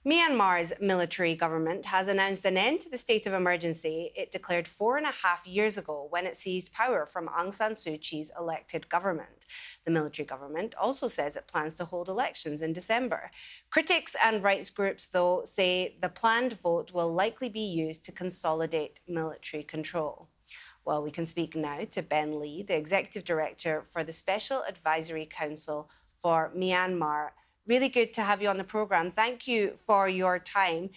Myanmar's military government has announced an end to the state of emergency it declared 4.5 years ago when it seized power from Aung San Suu Kyi's elected government. The military government also says it plans to hold elections in December. Critics and rights groups, though, say the planned vote will likely be used to consolidate military control. Well, we can speak now to Ben Lee, the Executive Director for the Special Advisory Council for Myanmar. Really good to have you on the programme. Thank you for your time.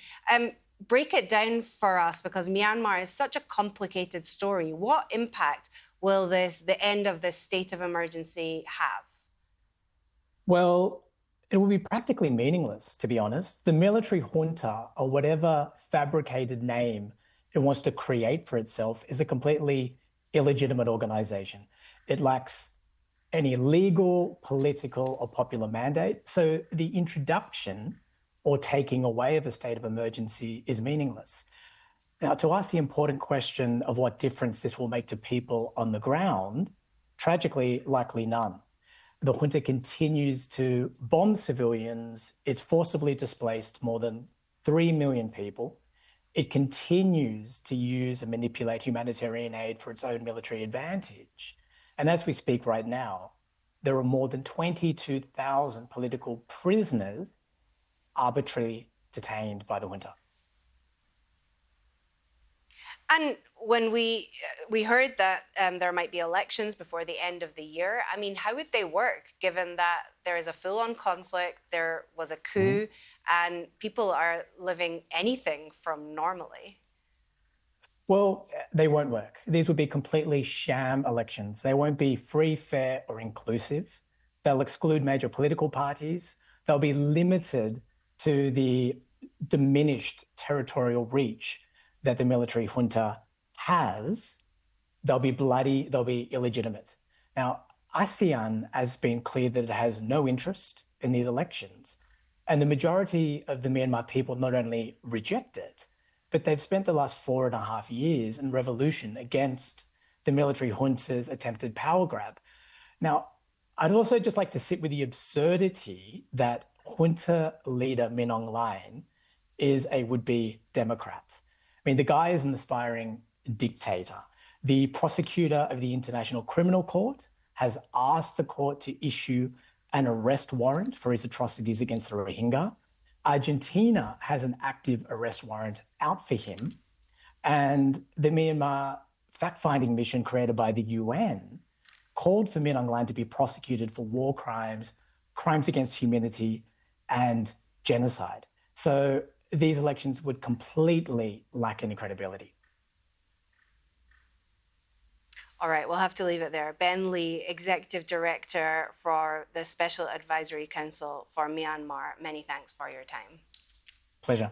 Break it down for us, because Myanmar is such a complicated story. What impact will the end of this state of emergency have? Well, it will be practically meaningless, to be honest. The military junta, or whatever fabricated name it wants to create for itself, is a completely illegitimate organisation. It lacks any legal, political or popular mandate. So the introduction or taking away of a state of emergency is meaningless. Now, to ask the important question of what difference this will make to people on the ground, tragically, likely none. The junta continues to bomb civilians. It's forcibly displaced more than 3 million people. It continues to use and manipulate humanitarian aid for its own military advantage. And as we speak right now, there are more than 22,000 political prisoners arbitrarily detained by the junta. And when we heard that there might be elections before the end of the year, I mean, how would they work, given that there is a full-on conflict, there was a coup, and people are living anything from normally? Well, they won't work. These will be completely sham elections. They won't be free, fair, or inclusive. They'll exclude major political parties. They'll be limited to the diminished territorial reach that the military junta has. They'll be bloody, they'll be illegitimate. Now, ASEAN has been clear that it has no interest in these elections. And the majority of the Myanmar people not only reject it, but they've spent the last 4.5 years in revolution against the military junta's attempted power grab. Now, I'd also just like to sit with the absurdity that junta leader Min Aung Hlaing is a would-be Democrat. I mean, the guy is an aspiring dictator. The prosecutor of the International Criminal Court has asked the court to issue an arrest warrant for his atrocities against the Rohingya. Argentina has an active arrest warrant out for him. And the Myanmar fact-finding mission created by the UN called for Min Aung Hlaing to be prosecuted for war crimes, crimes against humanity, and genocide. So these elections would completely lack any credibility. All right, we'll have to leave it there. Ben Lee, Executive Director for the Special Advisory Council for Myanmar. Many thanks for your time. Pleasure.